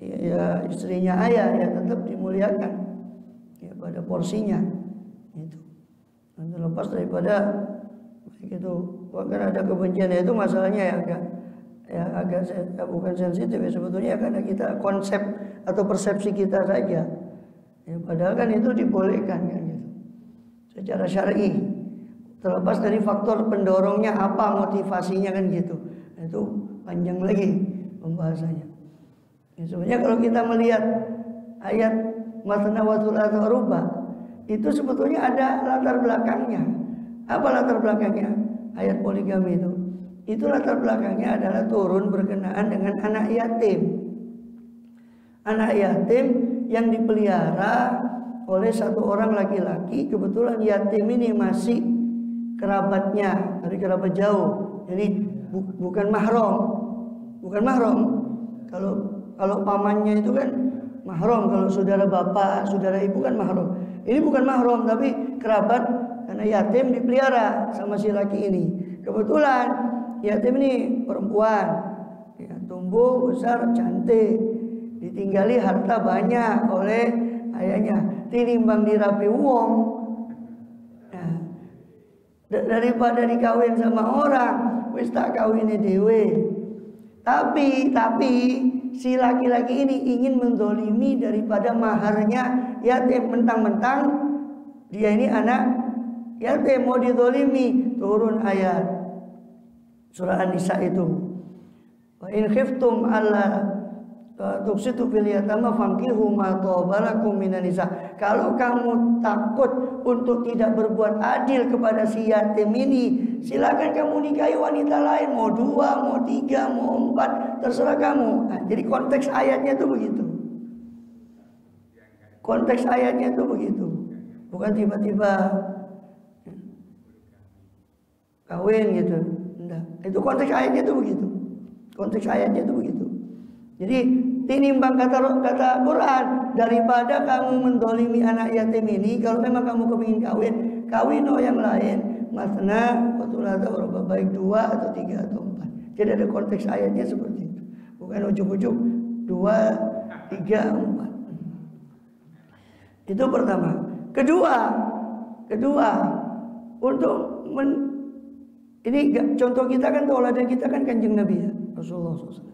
ya istrinya ayah, ya tetap dimuliakan ya pada porsinya itu. Dan terlepas daripada begitu, bahkan ada kebencian itu masalahnya agak bukan sensitif ya sebetulnya, karena kita konsep atau persepsi kita saja. Ya, padahal kan itu dibolehkan kan gitu. Secara syar'i. Terlepas dari faktor pendorongnya apa, motivasinya kan gitu. Nah, itu panjang lagi pembahasannya. Ya, sebenarnya kalau kita melihat ayat Matsna wa thulatha wa ruba, itu sebetulnya ada latar belakangnya. Apa latar belakangnya ayat poligami itu? Itu latar belakangnya adalah turun berkenaan dengan anak yatim. Anak yatim yang dipelihara oleh satu orang laki-laki. Kebetulan yatim ini masih kerabatnya, dari kerabat jauh. Jadi bukan mahram. Kalau pamannya itu kan mahram, kalau saudara bapak, saudara ibu kan mahram. Ini bukan mahram tapi kerabat, karena yatim dipelihara sama si laki ini. Kebetulan yatim ini perempuan, ya, tumbuh besar cantik, ditinggali harta banyak oleh ayahnya, tinimbang dirapi wong. Nah, daripada dikawin sama orang, wis tak kawine dhewe. Tapi si laki-laki ini ingin mendolimi daripada maharnya yatim, mentang-mentang dia ini anak yatim mau didolimi. Turun ayat surah An-Nisa itu, wa in khiftum alla tuqsitu fil yatama fankihu ma tabalakum minan nisa. Kalau kamu takut untuk tidak berbuat adil kepada si yatim ini, silakan kamu nikahi wanita lain, mau 2, mau 3, mau 4, terserah kamu. Nah, jadi konteks ayatnya itu begitu. Konteks ayatnya itu begitu. Bukan tiba-tiba kawin gitu. Enggak. Itu konteks ayatnya itu begitu. Konteks ayatnya itu begitu. Jadi tinimbang kata Quran, daripada kamu mendolimi anak yatim ini, kalau memang kamu kepingin kawin yang lain, Matsna wa thulatha wa ruba, baik 2 atau 3 atau 4. Jadi ada konteks ayatnya seperti itu. Bukan ujuk-ujuk 2, 3, 4. Itu pertama. Kedua, untuk Ini contoh kita kan, tauladan kita kan Kanjeng Nabi ya, Rasulullah SAW.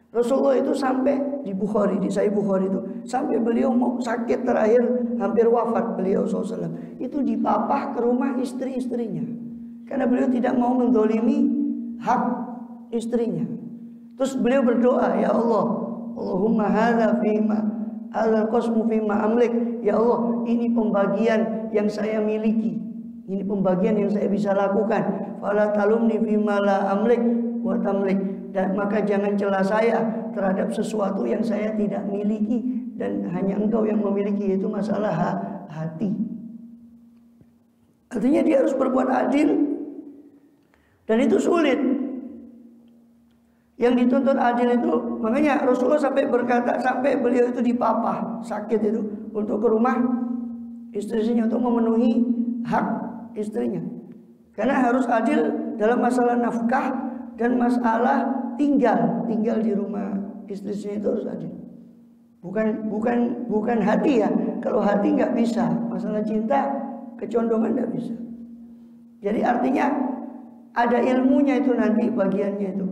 Rasulullah itu sampai di Bukhari, di Sahih Bukhari itu, sampai beliau mau sakit terakhir, hampir wafat beliau SAW, itu dipapah ke rumah istri-istrinya, karena beliau tidak mau mendolimi hak istrinya. Terus beliau berdoa, ya Allah, Allahumma hadza fima hadzal qasmu fima amlik, ya Allah, ini pembagian yang saya miliki, ini pembagian yang saya bisa lakukan. Fala talumni fima la amlik wa tamlik, dan maka jangan celah saya terhadap sesuatu yang saya tidak miliki dan hanya engkau yang memiliki, yaitu masalah hati. Artinya dia harus berbuat adil, dan itu sulit. Yang dituntut adil itu, makanya Rasulullah sampai berkata, sampai beliau itu dipapah sakit itu untuk ke rumah istrinya untuk memenuhi hak istrinya, karena harus adil dalam masalah nafkah dan masalah tinggal di rumah istrinya, itu harus adil. Bukan hati ya. Kalau hati nggak bisa, masalah cinta, kecondongan nggak bisa. Jadi artinya ada ilmunya itu nanti bagiannya itu.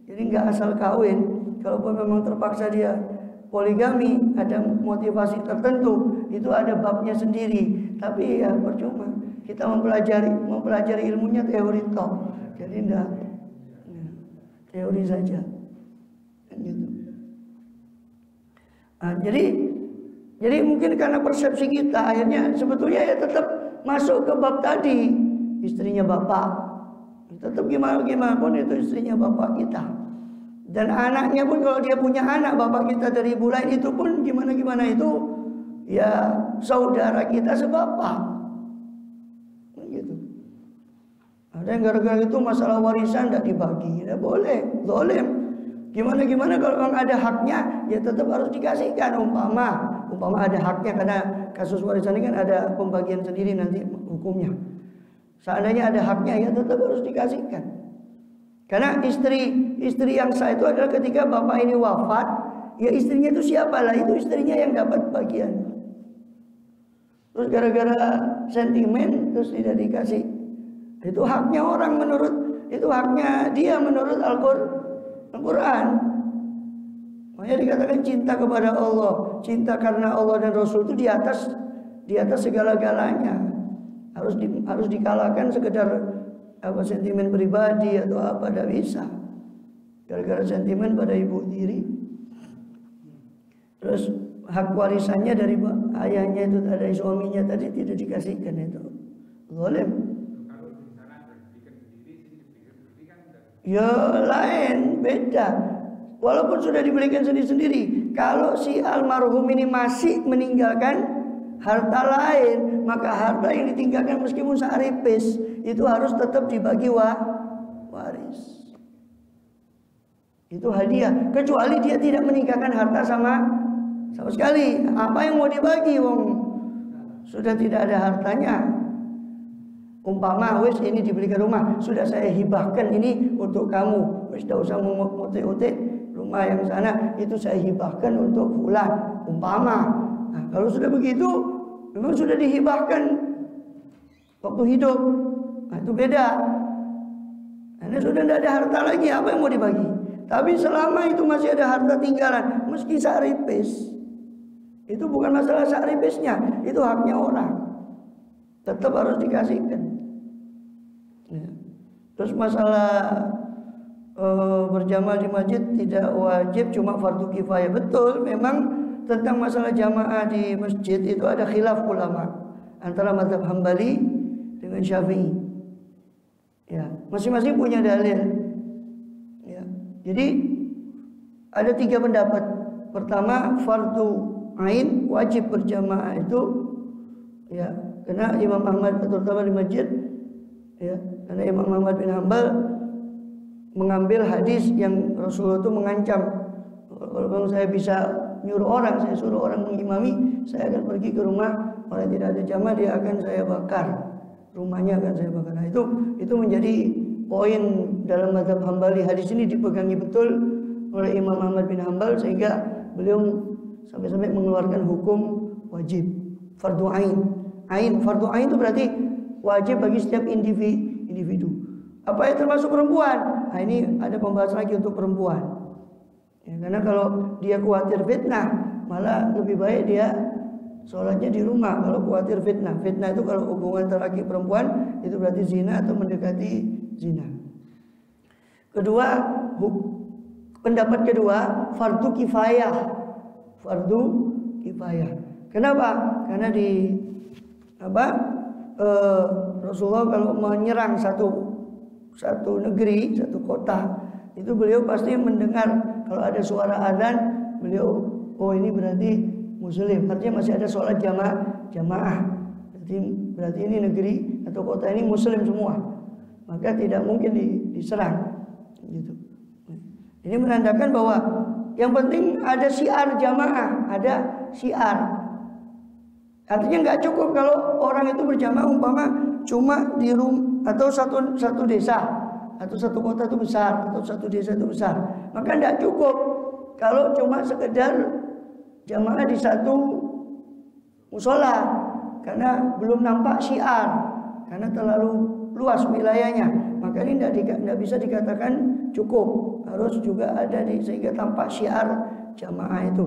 Jadi nggak asal kawin. Kalaupun memang terpaksa dia poligami, ada motivasi tertentu, itu ada babnya sendiri. Tapi ya percuma. Kita mempelajari ilmunya teori toh. Jadi enggak teori saja. Gitu. Nah, jadi mungkin karena persepsi kita, akhirnya sebetulnya ya tetap masuk ke bab tadi, istrinya bapak. Tetap gimana pun itu istrinya bapak kita. Dan anaknya pun kalau dia punya anak, bapak kita dari ibu lain, itu pun gimana itu ya saudara kita sebapak. Gitu. Ada yang gara-gara itu masalah warisan tidak dibagi, tidak boleh, zalim. Gimana kalau memang ada haknya, ya tetap harus dikasihkan. Umpama ada haknya, karena kasus warisan ini kan ada pembagian sendiri nanti hukumnya. Seandainya ada haknya, ya tetap harus dikasihkan. Karena istri yang sah itu adalah ketika bapak ini wafat, ya istrinya itu siapa lah, itu istrinya yang dapat bagian. Terus gara-gara sentimen terus tidak dikasih. Itu haknya orang itu haknya dia menurut Al-Quran. Makanya dikatakan cinta kepada Allah, cinta karena Allah dan Rasul itu di atas segala-galanya. Harus dikalahkan sekedar sentimen pribadi atau apa, tidak bisa. Gara-gara sentimen pada ibu tiri. Terus hak warisannya dari ayahnya itu, dari suaminya tadi tidak dikasihkan, itu zalim. Ya lain, beda. Walaupun sudah dibelikan sendiri-sendiri, kalau si almarhum ini masih meninggalkan harta lain, maka harta yang ditinggalkan meskipun searipis itu harus tetap dibagi waris. Itu hadiah, kecuali dia tidak meninggalkan harta sama sekali. Apa yang mau dibagi, wong sudah tidak ada hartanya. Umpama wis ini dibelikan rumah, sudah saya hibahkan ini untuk kamu, wis tidak usah mengutik-utik rumah yang sana, itu saya hibahkan untuk fulan, umpama. Nah, kalau sudah begitu memang sudah dihibahkan waktu hidup, nah, itu beda. Karena sudah tidak ada harta lagi, apa yang mau dibagi? Tapi selama itu masih ada harta tinggalan, meski searipis, itu bukan masalah searipisnya, itu haknya orang, tetap harus dikasihkan. Ya. Terus masalah berjamaah di masjid tidak wajib, cuma fardu kifayah. Betul, memang tentang masalah jamaah di masjid itu ada khilaf ulama antara mazhab Hambali dengan Syafi'i. Ya, masing-masing punya dalil. Ya. Jadi ada 3 pendapat. Pertama, fardu ain, wajib berjamaah itu, ya, karena Imam Ahmad terutama di masjid, ya, karena Imam Ahmad bin Hanbal mengambil hadis yang Rasulullah itu mengancam, kalau saya bisa nyuruh orang, saya suruh orang mengimami, saya akan pergi ke rumah orang tidak ada jamaah, dia akan saya bakar, rumahnya akan saya bakar. Nah, itu menjadi poin dalam mazhab Hambali. Hadis ini dipegangi betul oleh Imam Ahmad bin Hanbal, sehingga beliau sampai-sampai mengeluarkan hukum wajib fardu ain. Fardu ain itu berarti wajib bagi setiap individu. Apa yang termasuk perempuan? Nah, ini ada pembahasan lagi untuk perempuan. Ya, karena kalau dia khawatir fitnah, malah lebih baik dia sholatnya di rumah. Kalau khawatir fitnah, fitnah itu kalau hubungan antara laki perempuan itu berarti zina atau mendekati zina. Kedua, pendapat kedua, fardu kifayah. Fardu kifayah. Kenapa? Karena di Rasulullah kalau menyerang satu negeri, satu kota, itu beliau pasti mendengar kalau ada suara adzan, beliau ini berarti muslim, artinya masih ada sholat jamaah. Berarti ini negeri atau kota ini muslim semua, maka tidak mungkin diserang. Gitu. Ini menandakan bahwa yang penting ada syiar jamaah, ada syiar. Artinya nggak cukup kalau orang itu berjamaah umpama cuma di rumah atau satu desa atau satu kota itu besar atau satu desa itu besar, maka nggak cukup kalau cuma sekedar jamaah di satu musola karena belum nampak syiar, karena terlalu luas wilayahnya, maka ini tidak bisa dikatakan cukup, harus juga ada sehingga tampak syiar jamaah itu.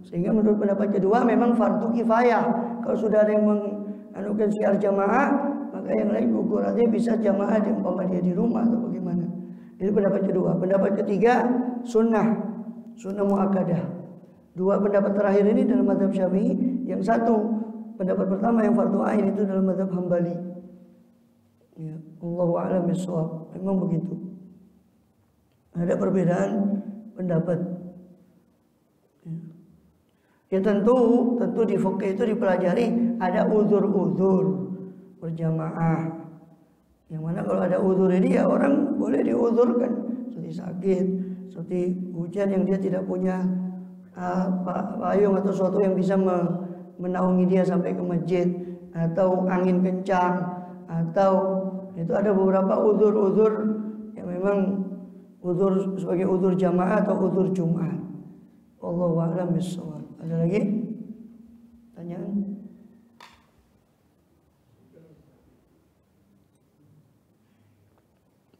Sehingga menurut pendapat kedua memang fardu kifayah. Kalau sudah ada yang menganukan syiar jamaah, maka yang lain gugur, artinya bisa jamaah umpama dia di rumah atau bagaimana. Ini pendapat kedua. Pendapat ketiga sunnah muakkadah. Dua pendapat terakhir ini dalam mazhab Syafi'i. Yang satu pendapat pertama yang fardu ain itu dalam mazhab Hambali. Ya, Allahu a'lam bishawab. Memang begitu. Ada perbedaan pendapat. Ya tentu di fikih itu dipelajari ada uzur-uzur berjamaah. Yang mana kalau ada uzur ini ya orang boleh diuzurkan, seperti sakit, seperti hujan yang dia tidak punya payung atau sesuatu yang bisa menaungi dia sampai ke masjid, atau angin kencang, atau itu ada beberapa uzur-uzur yang memang uzur sebagai uzur jamaah atau uzur Jumat. Wallahu a'lam bishawab. Ada lagi pertanyaan?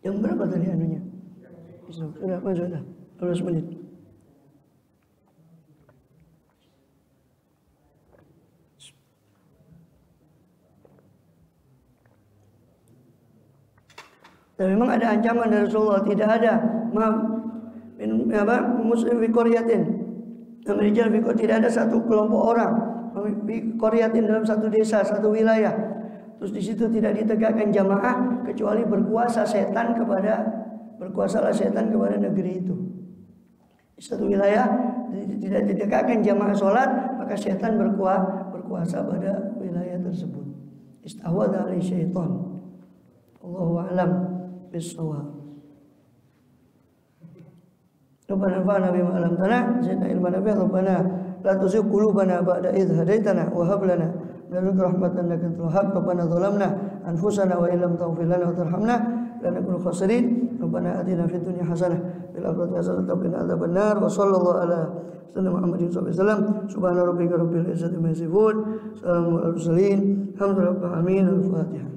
Yang berapa tadi anunya? Sudah masuk dah. 12 menit. Dan memang ada ancaman dari Rasulullah, tidak ada muslim fi qaryatin. Tidak ada satu kelompok orang fi qaryatin dalam satu desa, satu wilayah. Terus di situ tidak ditegakkan jamaah kecuali berkuasalah setan kepada negeri itu. Di satu wilayah tidak ditegakkan jamaah sholat, maka setan berkuasa pada wilayah tersebut. Istahwadha alaihi syaitan. Allahu a'lam bishawab. Rabbana anfa'na bima 'allamtana, zidna ilman nafi'an, Rabbana la tuzigh qulubana ba'da idh hadaitana wa hab lana min ladunka rahmatan innaka antal wahhab. Rabbana zalamna anfusana wa illam taghfir lana wa tarhamna lanakunanna khasirin. Rabbana atina fid dunya hasanah fil akhirati hasanah wa qina adzabannar. Wa sallallahu ala sayyidina Muhammadin sallallahu alaihi wasallam. Subhana rabbika rabbil izzati amma yasifun, salamun alal mursalin, alhamdulillahi rabbil alamin. Al-Fatihah.